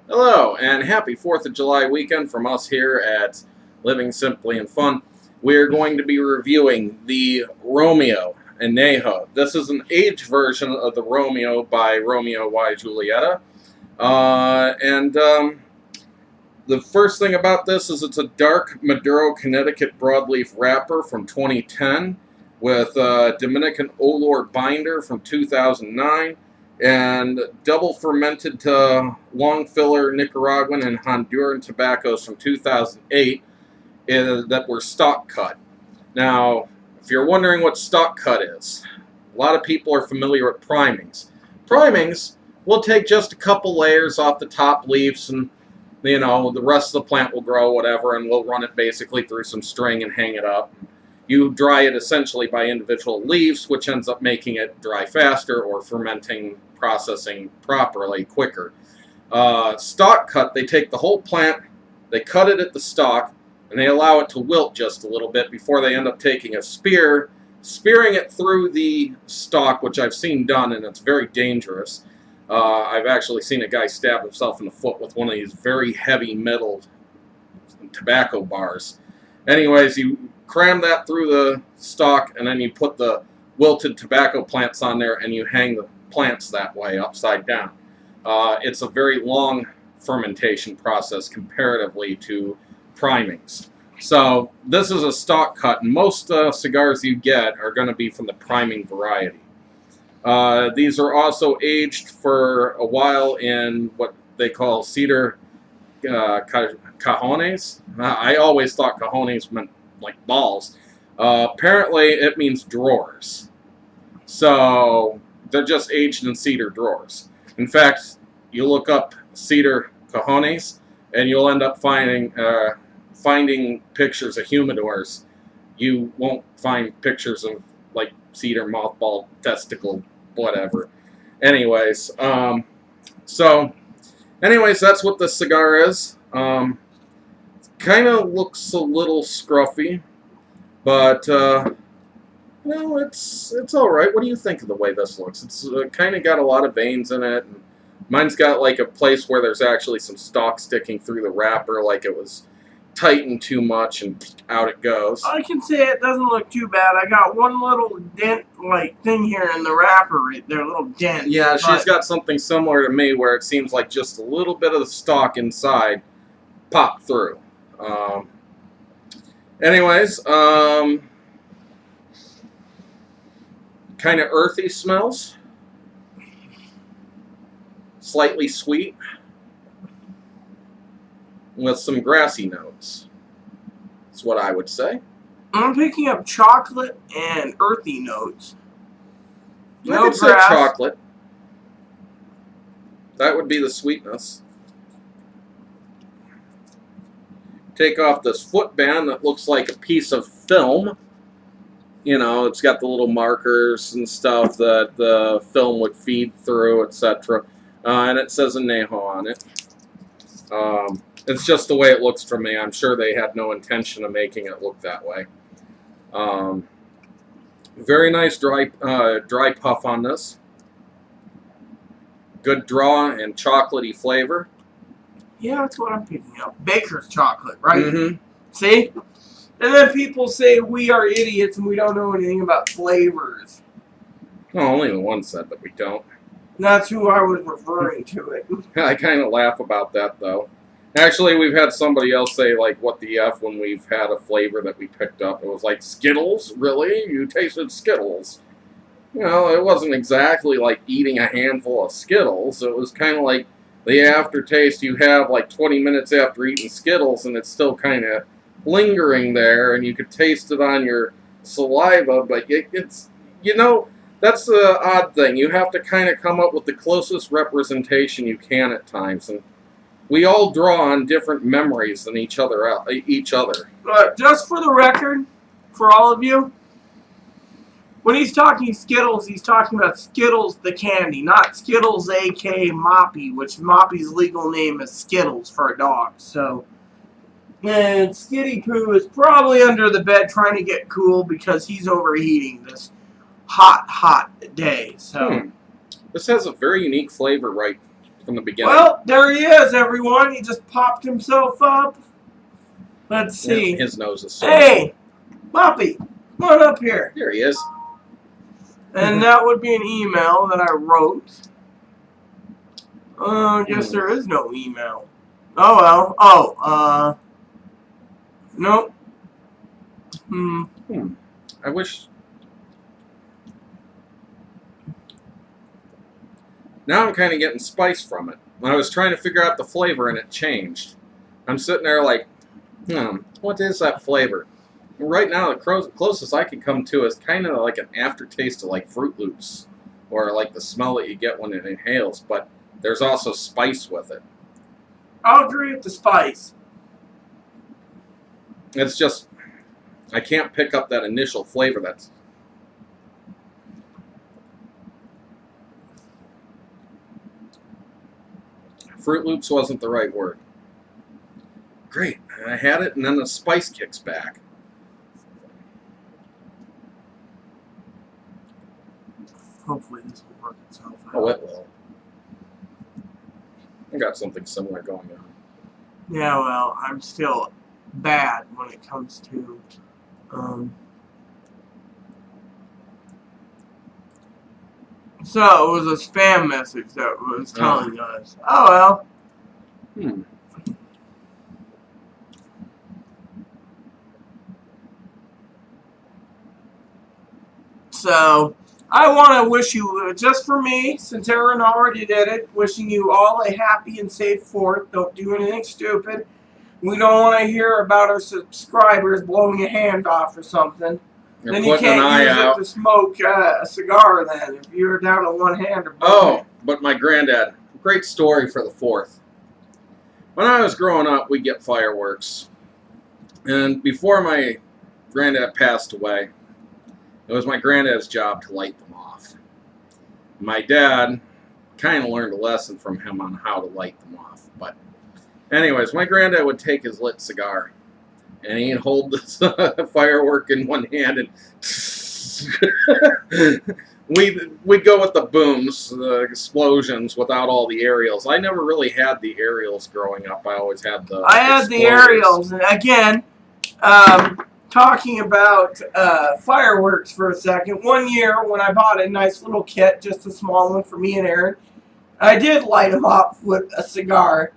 Hello, and happy 4th of July weekend from us here at Living Simply and Fun. We're going to be reviewing the Romeo Anejo. This is an aged version of the Romeo by Romeo y Julieta. The first thing about this is it's a dark Maduro, Connecticut broadleaf wrapper from 2010 with a Dominican Olor binder from 2009. And double fermented long filler Nicaraguan and Honduran tobaccos from 2008 that were stock cut. Now, if you're wondering what stock cut is, a lot of people are familiar with primings. Primings will take just a couple layers off the top leaves, and the rest of the plant will grow, whatever, and we'll run it basically through some string and hang it up. You dry it essentially by individual leaves, which ends up making it dry faster or fermenting, processing properly quicker. Stock cut, they take the whole plant, they cut it at the stalk, and they allow it to wilt just a little bit before they end up taking a spear, spearing it through the stalk, which I've seen done, and it's very dangerous. I've actually seen a guy stab himself in the foot with one of these very heavy metal tobacco bars. Anyways, you cram that through the stalk, and then you put the wilted tobacco plants on there, and you hang the plants that way, upside down. It's a very long fermentation process comparatively to primings. So this is a stock cut, and most cigars you get are going to be from the priming variety. These are also aged for a while in what they call cedar cajones. I always thought cajones meant like balls. Apparently it means drawers. So they're just aged in cedar drawers. In fact, you look up cedar cajones and you'll end up finding pictures of humidors. You won't find pictures of like cedar mothball testicle whatever. Anyways, that's what this cigar is. Kind of looks a little scruffy, but it's all right. What do you think of the way this looks? It's kind of got a lot of veins in it. And mine's got like a place where there's actually some stalk sticking through the wrapper, like it was tightened too much, and out it goes. I can say it doesn't look too bad. I got one little dent, like, thing here in the wrapper right there, a little dent. Yeah, she's got something similar to me where it seems like just a little bit of the stalk inside popped through. Kind of earthy smells. Slightly sweet. With some grassy notes. That's what I would say. I'm picking up chocolate and earthy notes. I could say chocolate. That would be the sweetness. Take off this footband that looks like a piece of film. You know, it's got the little markers and stuff that the film would feed through, etc. And it says Anejo on it. It's just the way it looks for me. I'm sure they had no intention of making it look that way. Very nice dry puff on this. Good draw and chocolatey flavor. Yeah, that's what I'm picking up. Baker's chocolate, right? Mm-hmm. See? And then people say we are idiots and we don't know anything about flavors. Well, only the one said that we don't. That's who I was referring to it. I kind of laugh about that, though. Actually, we've had somebody else say, like, what the F when we've had a flavor that we picked up. It was like, Skittles? Really? You tasted Skittles? You know, it wasn't exactly like eating a handful of Skittles. It was kind of like the aftertaste you have like 20 minutes after eating Skittles, and it's still kind of lingering there, and you could taste it on your saliva, but it's, that's the odd thing. You have to kind of come up with the closest representation you can at times, and we all draw on different memories than each other. Just for the record, for all of you, when he's talking Skittles, he's talking about Skittles the candy, not Skittles a.k.a. Moppy, which Moppy's legal name is Skittles for a dog. So, and Skitty Poo is probably under the bed trying to get cool because he's overheating this hot day. So, This has a very unique flavor right from the beginning. Well, there he is, everyone. He just popped himself up. Let's see. Yeah, his nose is so Hey, Moppy, come on up here. Here he is. And that would be an email that I wrote. I guess there is no email. Oh, well. Oh, nope. I wish... Now I'm kind of getting spice from it. When I was trying to figure out the flavor and it changed. I'm sitting there like, what is that flavor? And right now, the closest I can come to is kind of like an aftertaste of like Fruit Loops. Or like the smell that you get when it inhales. But there's also spice with it. I'll agree with the spice. It's just, I can't pick up that initial flavor that's... Fruit Loops wasn't the right word. Great. I had it, and then the spice kicks back. Hopefully this will work itself out. Oh, it will. I got something similar going on. Yeah, well, I'm still bad when it comes to, So, it was a spam message that was telling us. Oh, well. So, I want to wish you, just for me, since Aaron already did it, wishing you all a happy and safe 4th. Don't do anything stupid. We don't want to hear about our subscribers blowing a hand off or something. Then you can't use it to smoke a cigar then, if you're down to one hand. Oh, but my granddad, great story for the 4th. When I was growing up, we'd get fireworks. And before my granddad passed away, it was my granddad's job to light them off. My dad kind of learned a lesson from him on how to light them off. But anyways, my granddad would take his lit cigar, and he'd hold this firework in one hand, and we'd go with the booms, the explosions, without all the aerials. I never really had the aerials growing up. I always had the I had the aerials, and again, talking about fireworks for a second. One year when I bought a nice little kit, just a small one for me and Aaron, I did light them up with a cigar.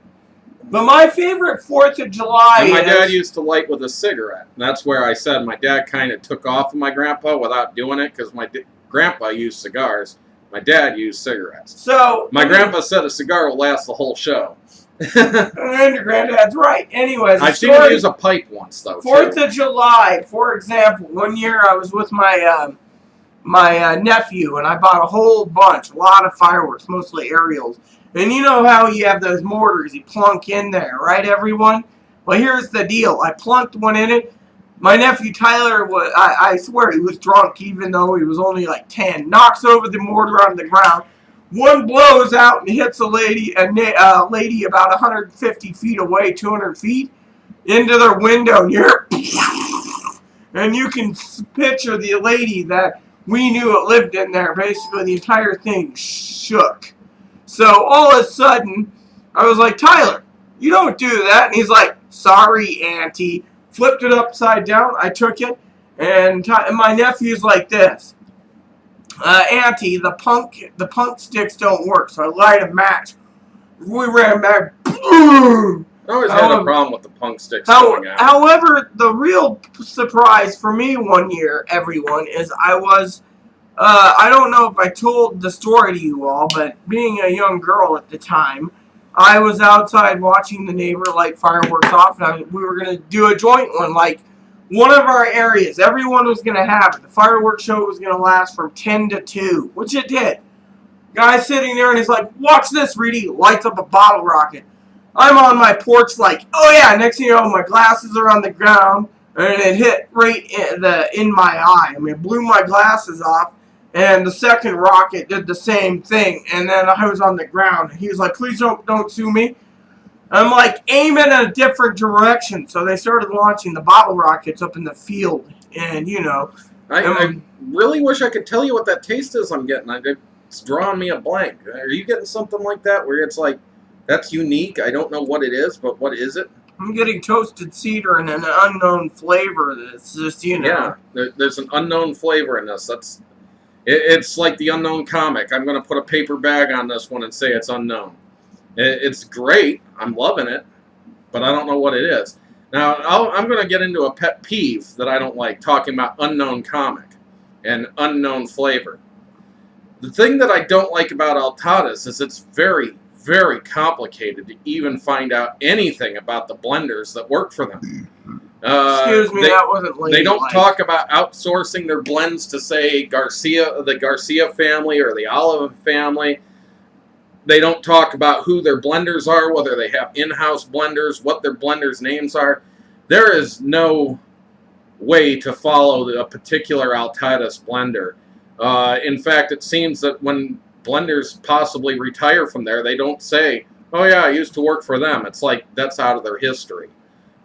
But my favorite 4th of July and my dad used to light with a cigarette. And that's where I said my dad kind of took off of my grandpa without doing it, because my grandpa used cigars. My dad used cigarettes. So my grandpa said a cigar will last the whole show. And your granddad's right. Anyways, I've seen him use a pipe once, though. 4th of July, for example, one year I was with my nephew, and I bought a whole bunch, a lot of fireworks, mostly aerials. And you know how you have those mortars you plunk in there, right, everyone? Well, here's the deal. I plunked one in it. My nephew Tyler, I swear he was drunk, even though he was only like 10. Knocks over the mortar on the ground. One blows out and hits a lady about 150 feet away, 200 feet, into their window. And you can picture the lady that we knew lived in there. Basically, the entire thing shook. So all of a sudden, I was like, Tyler, you don't do that. And he's like, sorry, Auntie. Flipped it upside down. I took it. And my nephew's like this. Auntie, the punk sticks don't work. So I light a match. We ran back. Boom! I always had a problem with the punk sticks going out. However, the real surprise for me one year, everyone, is I don't know if I told the story to you all, but being a young girl at the time, I was outside watching the neighbor light fireworks off, and we were going to do a joint one, like one of our areas. Everyone was going to have it. The fireworks show was going to last from 10 to 2, which it did. Guy sitting there, and he's like, watch this, Reedy. Lights up a bottle rocket. I'm on my porch like, oh yeah, next thing you know, my glasses are on the ground, and it hit right in my eye. I mean, it blew my glasses off. And the second rocket did the same thing, and then I was on the ground. He was like, please don't sue me. I'm like, aim in a different direction. So they started launching the bottle rockets up in the field, and you know. I really wish I could tell you what that taste is I'm getting. It's drawing me a blank. Are you getting something like that where it's like, that's unique? I don't know what it is, but what is it? I'm getting toasted cedar and an unknown flavor that's just, you know. Yeah, there's an unknown flavor in this. It's like the unknown comic. I'm going to put a paper bag on this one and say it's unknown. It's great. I'm loving it, but I don't know what it is. Now, I'm going to get into a pet peeve that I don't like, talking about unknown comic and unknown flavor. The thing that I don't like about Altadas is it's very, very complicated to even find out anything about the blenders that work for them. Excuse me, that wasn't ladylike. They don't talk about outsourcing their blends to, say, the Garcia family or the Oliva family. They don't talk about who their blenders are, whether they have in-house blenders, what their blenders' names are. There is no way to follow a particular Altadas blender. In fact, it seems that when blenders possibly retire from there, they don't say, oh yeah, I used to work for them. It's like that's out of their history.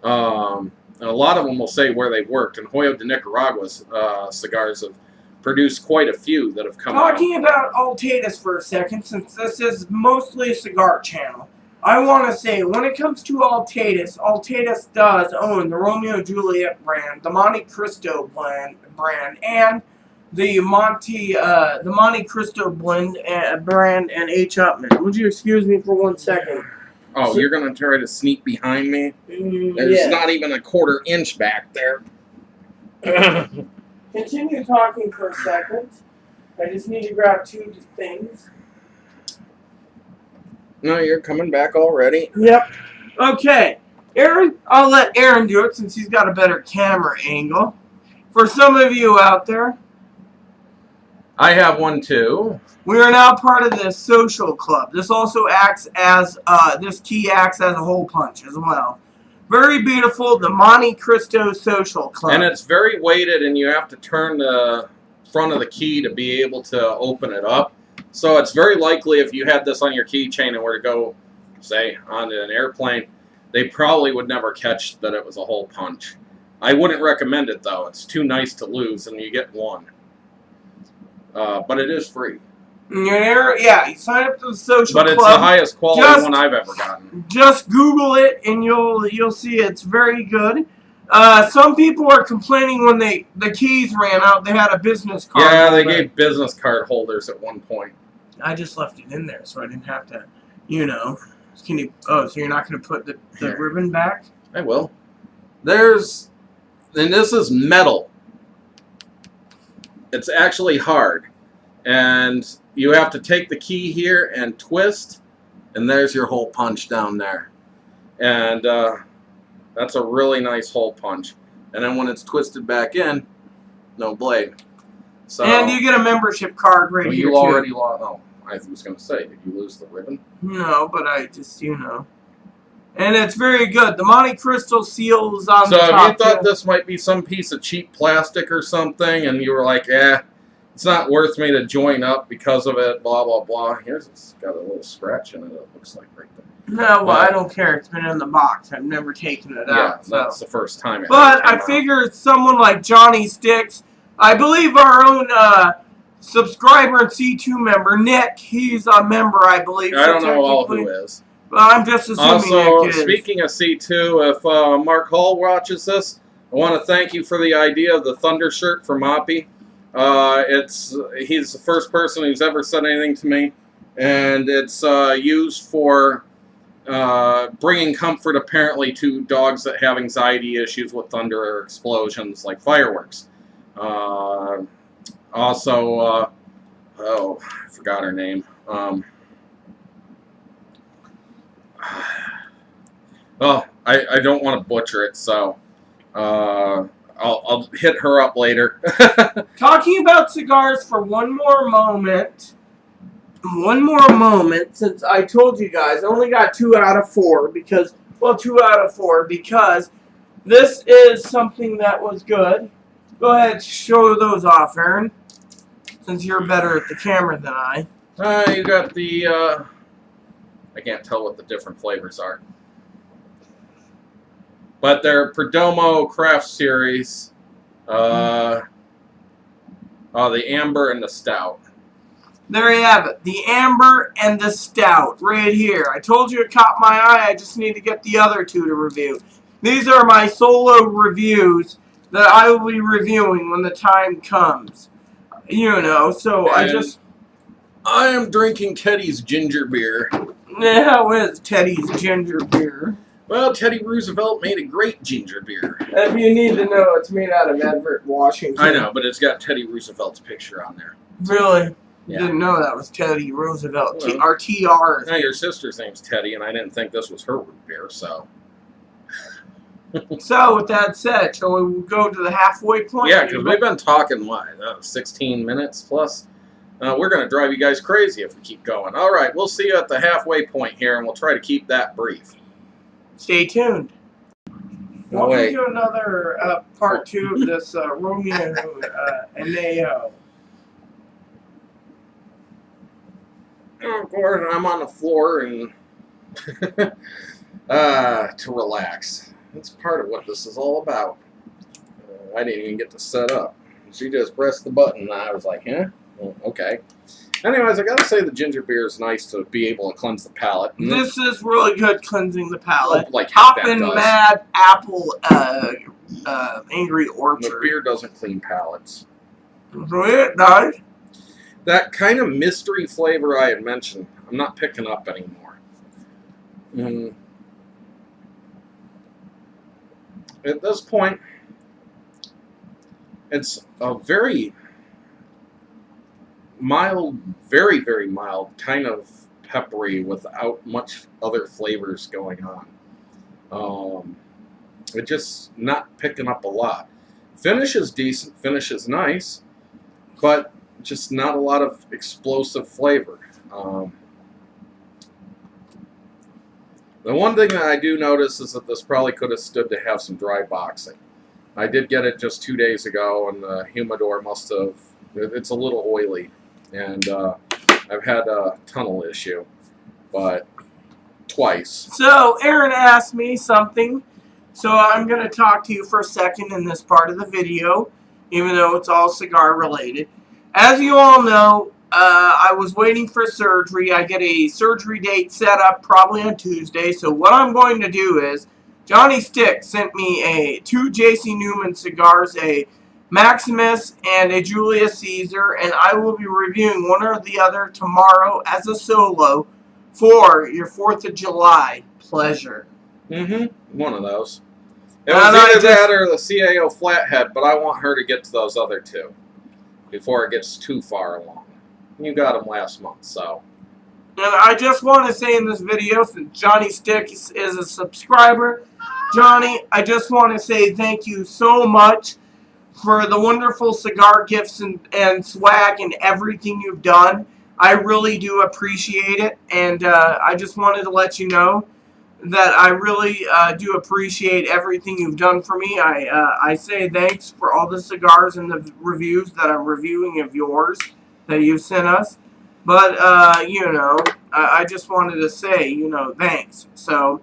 A lot of them will say where they worked, and Hoyo de Nicaragua's cigars have produced quite a few that have come out. Talking about Altadas for a second, since this is mostly a cigar channel, I want to say, when it comes to Altadas, Altadas does own the Romeo Juliet brand, the Monte Cristo brand, and the Monte Cristo brand and H. Upman. Would you excuse me for 1 second? Oh, you're going to try to sneak behind me? There's not even a 1/4 inch back there. Continue talking for a second. I just need to grab 2 things. No, you're coming back already. Yep. Okay. Aaron, I'll let Aaron do it since he's got a better camera angle. For some of you out there, I have one too. we are now part of this social club. This also acts as, this key acts as a hole punch as well. Very beautiful, the Monte Cristo Social Club. And it's very weighted, and you have to turn the front of the key to be able to open it up. So it's very likely if you had this on your keychain and were to go, say, onto an airplane, they probably would never catch that it was a hole punch. I wouldn't recommend it, though. It's too nice to lose, and you get one. But it is free. Yeah, you sign up to the social club. But it's the highest quality one I've ever gotten. Just Google it, and you'll see it's very good. Some people are complaining when the keys ran out. They had a business card. Yeah, they gave business card holders at one point. I just left it in there, so I didn't have to, you know. Can you? Oh, so you're not going to put the ribbon back? I will. And this is metal. It's actually hard. And you have to take the key here and twist, and there's your hole punch down there. And that's a really nice hole punch. And then when it's twisted back in, no blade. So, and you get a membership card right here, you already lost. Oh, I was going to say, did you lose the ribbon? No, but I just, you know. And it's very good. The Monte Cristo seal is on the top. So if you thought this might be some piece of cheap plastic or something, and you were like, it's not worth me to join up because of it, blah, blah, blah. It's got a little scratch in it, it looks like, right there. No, well, I don't care. It's been in the box. I've never taken it out. Yeah, that's the first time. But I figure someone like Johnny Sticks, I believe our own subscriber and C2 member, Nick, he's a member, I believe. I don't know all who is. But I'm just assuming also, Nick is. Speaking of C2, if Mark Hall watches this, I want to thank you for the idea of the Thunder shirt for Moppy. He's the first person who's ever said anything to me, and it's used for bringing comfort apparently to dogs that have anxiety issues with thunder or explosions like fireworks. Also, oh, I forgot her name. Well, I don't want to butcher it, so I'll hit her up later. Talking about cigars for one more moment, since I told you guys, I only got 2 out of 4 because, well, 2 out of 4 because this is something that was good. Go ahead, show those off, Aaron, since you're better at the camera than I. You got the, I can't tell what the different flavors are. But they're Perdomo Craft Series. The Amber and the Stout. There you have it. The amber and the stout right here. I told you it caught my eye. I just need to get the other two to review. These are my solo reviews that I will be reviewing when the time comes. You know, so And I am drinking Teddy's ginger beer. Yeah, with Teddy's ginger beer. Well, Teddy Roosevelt made a great ginger beer. If you need to know, it's made out of Everett, Washington. I know, but it's got Teddy Roosevelt's picture on there. Really? Yeah. Didn't know that was Teddy Roosevelt. Well, Our TR. Now, your sister's name's Teddy, and I didn't think this was her root beer, so. So, with that said, shall we go to the halfway point? Yeah, because we've been talking, 16 minutes plus? We're going to drive you guys crazy if we keep going. All right, we'll see you at the halfway point here, and we'll try to keep that brief. Stay tuned. No Welcome way. to another part 2 of this Romeo Anejo. Of course, I'm on the floor and to relax. That's part of what this is all about. I didn't even get to set up. She just pressed the button, and I was like, huh? Well, okay. Anyways, I gotta say the ginger beer is nice to be able to cleanse the palate. This is really good cleansing the palate. Like half that Hoppin' does. Mad Apple Angry The Orchard. beer doesn't clean palates. It does. That kind of mystery flavor I had mentioned, I'm not picking up anymore. At this point, it's a very mild, very, very mild, kind of peppery without much other flavors going on. It's just not picking up a lot. Finish is decent, finish is nice, but just not a lot of explosive flavor. The one thing that I do notice is that this probably could have stood to have some dry boxing. I did get it just 2 days ago, and the humidor must have, it's a little oily, and I've had a tunnel issue, but twice. So, Aaron asked me something, so I'm going to talk to you for a second in this part of the video, even though it's all cigar related. As you all know, I was waiting for surgery. I get a surgery date set up probably on Tuesday, so what I'm going to do is, Johnny Stick sent me two J.C. Newman cigars, a Maximus and a Julius Caesar, and I will be reviewing one or the other tomorrow as a solo for your 4th of July pleasure. One of those. It was either that or the CAO Flathead, but I want her to get to those other two before it gets too far along. You got them last month, so. And I just want to say in this video, since Johnny Stick is a subscriber, Johnny, I just want to say thank you so much for the wonderful cigar gifts and swag and everything you've done. I really do appreciate it, and I just wanted to let you know that I really do appreciate everything you've done for me. I say thanks for all the cigars and the reviews that I'm reviewing of yours that you've sent us. But, you know, I just wanted to say, you know, thanks. So,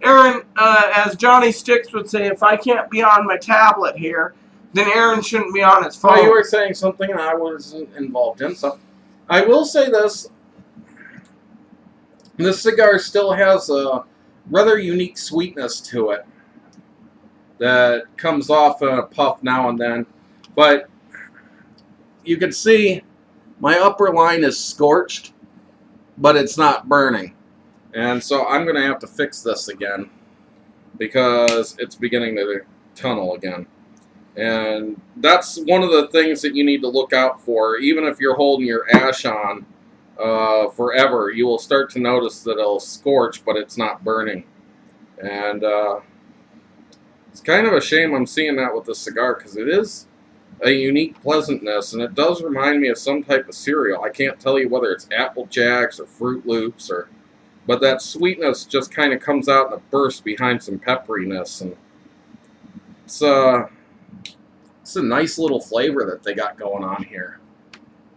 Aaron, as Johnny Sticks would say, if I can't be on my tablet here, then Aaron shouldn't be on his phone. Oh, you were saying something and I wasn't involved in, so. I will say this. This cigar still has a rather unique sweetness to it that comes off in a puff now and then. But you can see my upper line is scorched, but it's not burning. And so I'm going to have to fix this again because it's beginning to tunnel again. And that's one of the things that you need to look out for. Even if you're holding your ash on forever, you will start to notice that it'll scorch, but it's not burning. And it's kind of a shame I'm seeing that with this cigar because it is a unique pleasantness, and it does remind me of some type of cereal. I can't tell you whether it's Apple Jacks or Fruit Loops, but that sweetness just kind of comes out in a burst behind some pepperiness, and it's a nice little flavor that they got going on here.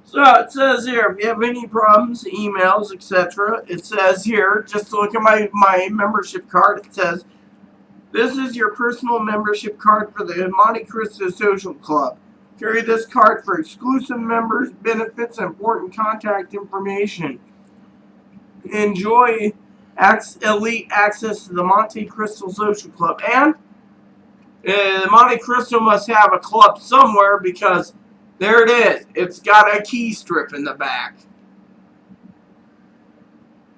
So it says here, if you have any problems, emails, etc., it says here, just look at my membership card, it says, this is your personal membership card for the Monte Cristo Social Club. Carry this card for exclusive members, benefits, and important contact information. Enjoy elite access to the Monte Cristo Social Club. And Monte Cristo must have a club somewhere because there it is. It's got a key strip in the back.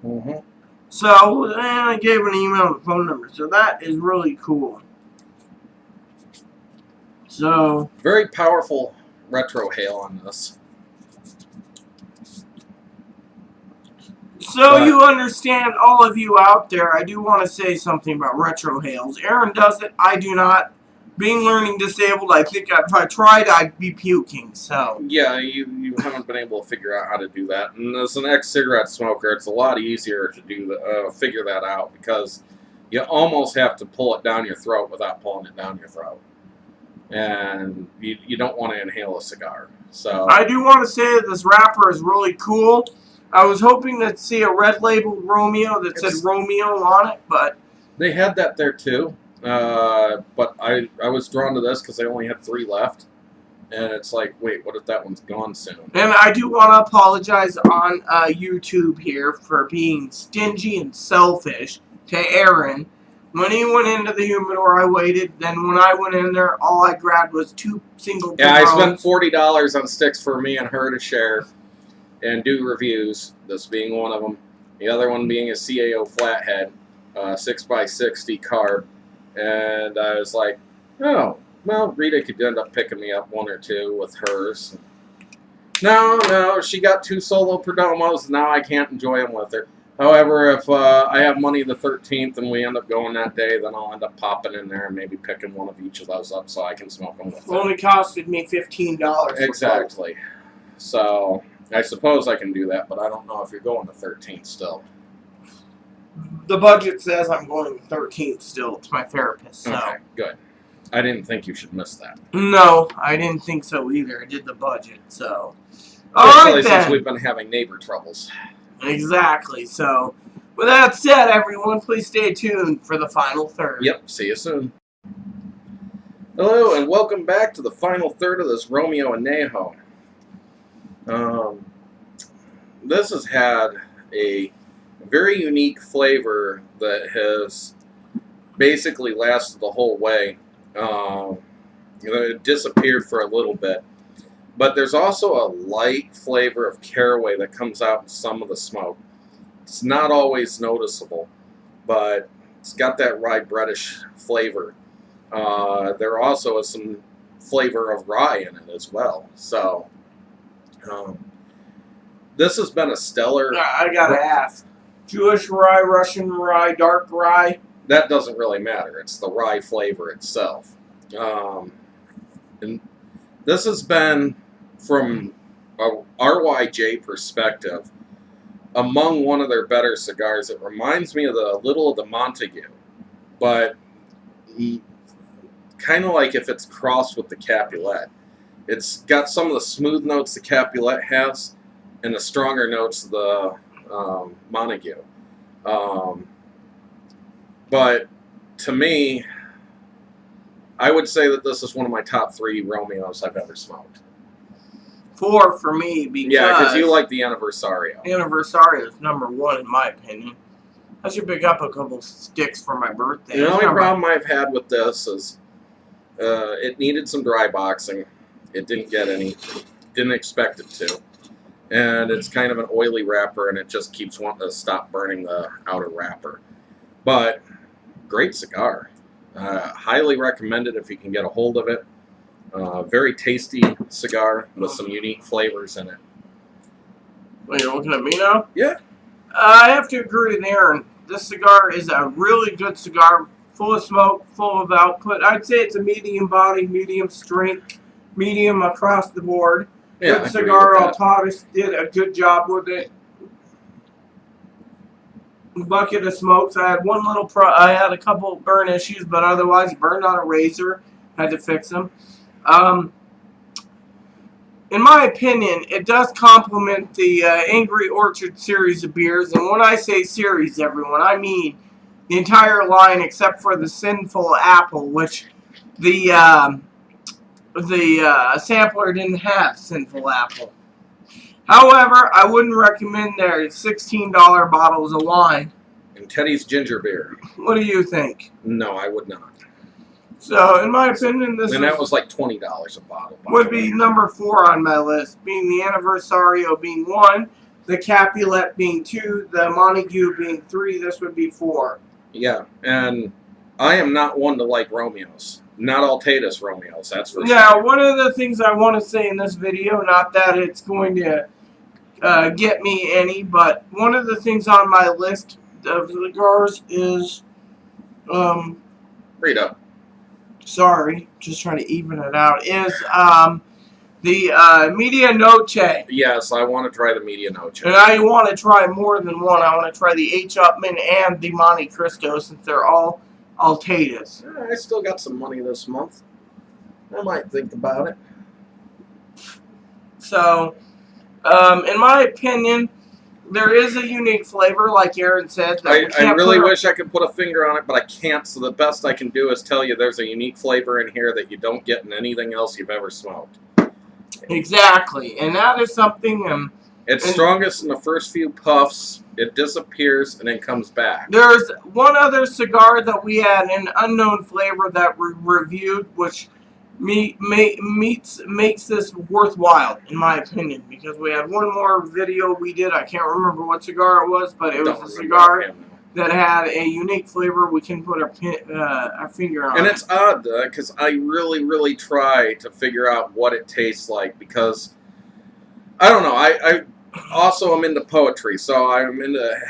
Mm-hmm. So, I gave an email and phone number. So that is really cool. So, very powerful retro hail on this. So you understand, all of you out there, I do want to say something about retro hails. Aaron does it, I do not. Being learning disabled, I think if I tried, I'd be puking, so. Yeah, you haven't been able to figure out how to do that. And as an ex-cigarette smoker, it's a lot easier to do figure that out because you almost have to pull it down your throat without pulling it down your throat. And you don't want to inhale a cigar. So I do want to say that this wrapper is really cool. I was hoping to see a red labeled Romeo that said Romeo on it, but they had that there too. But I was drawn to this because they only had 3 left. And it's like, wait, what if that one's gone soon? And I do want to apologize on YouTube here for being stingy and selfish to Aaron. When he went into the humidor, I waited. Then when I went in there, all I grabbed was 2 single Yeah, I Corones. spent $40 on sticks for me and her to share and do reviews, this being one of them. The other one being a CAO flathead, 6x60 carb. And I was like, oh, well, Rita could end up picking me up 1 or 2 with hers. No, she got 2 solo Perdomos, and now I can't enjoy them with her. However, if I have money the 13th and we end up going that day, then I'll end up popping in there and maybe picking one of each of those up so I can smoke them with It her. only costed me $15. Exactly. So I suppose I can do that, but I don't know if you're going the 13th still. The budget says I'm going the 13th still. It's my therapist, so. Okay, good. I didn't think you should miss that. No, I didn't think so either. I did the budget, so. All Especially right, since then. we've been having neighbor troubles. Exactly. So, with that said, everyone, please stay tuned for the final third. Yep, see you soon. Hello, and welcome back to the final third of this Romeo Anejo. This has had a very unique flavor that has basically lasted the whole way. It disappeared for a little bit. But there's also a light flavor of caraway that comes out in some of the smoke. It's not always noticeable, but it's got that rye breadish flavor. There also is some flavor of rye in it as well. So, this has been a stellar... I gotta ask. Jewish rye, Russian rye, dark rye? That doesn't really matter. It's the rye flavor itself. And this has been, from a RyJ perspective, among one of their better cigars. It reminds me of the Montague, but kind of like if it's crossed with the Capulet. It's got some of the smooth notes the Capulet has and the stronger notes of the Montague. But to me, I would say that this is one of my top 3 Romeos I've ever smoked. 4 for me, because... Yeah, because you like the Anniversario. Anniversario is #1 in my opinion. I should pick up a couple sticks for my birthday. The only problem I've had with this is it needed some dry boxing. It didn't get any. Didn't expect it to. And it's kind of an oily wrapper, and it just keeps wanting to stop burning the outer wrapper. But great cigar. Highly recommended if you can get a hold of it. Very tasty cigar with some unique flavors in it. Wait, you're looking at me now? Yeah. I have to agree with Aaron. This cigar is a really good cigar. Full of smoke, full of output. I'd say it's a medium body, medium strength, medium across the board. Yeah, Good cigar. Altadas did a good job with it. Bucket of smokes. I had I had a couple burn issues, but otherwise burned on a razor. Had to fix them. In my opinion, it does complement the Angry Orchard series of beers. And when I say series, everyone, I mean the entire line except for the Sinful Apple, which the the sampler didn't have Sinful Apple. However, I wouldn't recommend their $16 bottles of wine. And Teddy's ginger beer. What do you think? No, I would not. So, in my opinion, this that was like $20 a bottle. Would be number 4 on my list, being the Anniversario being 1, the Capulet being 2, the Montague being 3. This would be 4. Yeah, and I am not one to like Romeos. Not all Tatus Romeos, that's for sure. Now, one of the things I want to say in this video, not that it's going to get me any, but one of the things on my list of cigars is, Read up. sorry, just trying to even it out, is the Media Noche. Yes, I want to try the Media Noche. And I want to try more than one. I want to try the H. Upman and the Monte Cristo, since they're all Tatus. I still got some money this month. I might think about it. So, in my opinion, there is a unique flavor, like Aaron said. That I really wish I could put a finger on it, but I can't, so the best I can do is tell you there's a unique flavor in here that you don't get in anything else you've ever smoked. Exactly, and that is something... it's strongest in the first few puffs, it disappears, and then comes back. There's one other cigar that we had, an unknown flavor that we reviewed, which makes this worthwhile, in my opinion, because we had one more video we did. I can't remember what cigar it was, but it was a cigar that had a unique flavor. We can put our finger on it. And it's odd, because I really, really try to figure out what it tastes like, because, I don't know, I also am into poetry, so I'm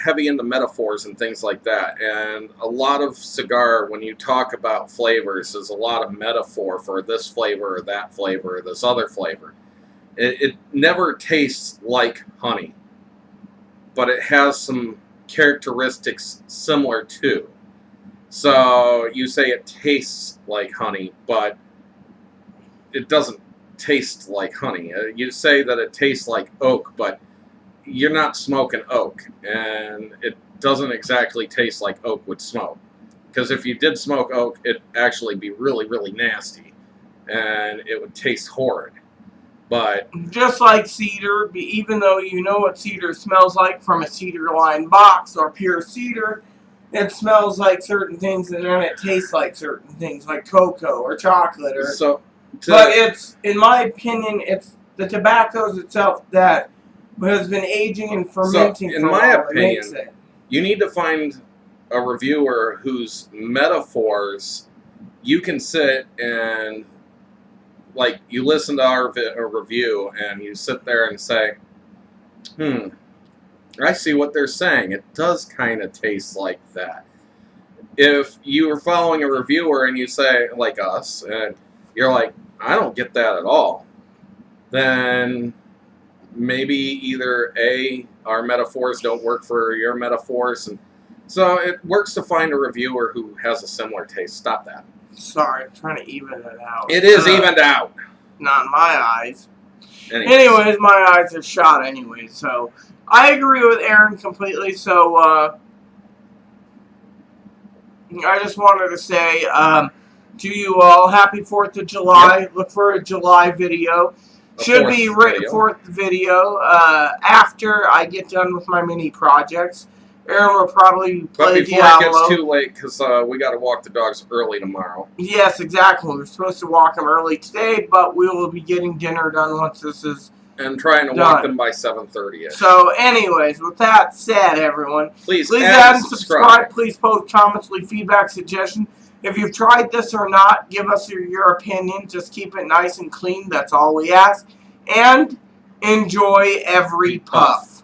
heavy into metaphors and things like that. And a lot of cigar, when you talk about flavors, is a lot of metaphor for this flavor or that flavor or this other flavor. It never tastes like honey, but it has some characteristics similar to. So you say it tastes like honey, but it doesn't taste like honey. You say that it tastes like oak, but you're not smoking oak, and it doesn't exactly taste like oak would smoke. Because if you did smoke oak, it'd actually be really, really nasty, and it would taste horrid. But just like cedar, even though you know what cedar smells like from a cedar lined box or pure cedar, it smells like certain things, and then it tastes like certain things, like cocoa or chocolate. But it's, in my opinion, it's the tobaccos itself that has been aging and fermenting. So, in my opinion, you need to find a reviewer whose metaphors you can sit and, like, you listen to our review and you sit there and say, I see what they're saying. It does kind of taste like that. If you are following a reviewer and you say, like us, and you're like, I don't get that at all, then maybe either A, our metaphors don't work for your metaphors, and so it works to find a reviewer who has a similar taste. Stop that. Sorry, I'm trying to even it out. It is evened out. Not in my eyes. Anyways, my eyes are shot anyway, so I agree with Aaron completely, so I just wanted to say to you all, happy 4th of July. Yep. Look for a July video. Should be 4th video after I get done with my mini projects. Aaron will probably play Diablo. But before it gets too late, because we got to walk the dogs early tomorrow. Yes, exactly. We're supposed to walk them early today, but we will be getting dinner done once this is and trying to walk them by 7:30ish. So, anyways, with that said, everyone, please add and subscribe. Please post comments, leave feedback, suggestions. If you've tried this or not, give us your opinion. Just keep it nice and clean. That's all we ask. And enjoy every puff.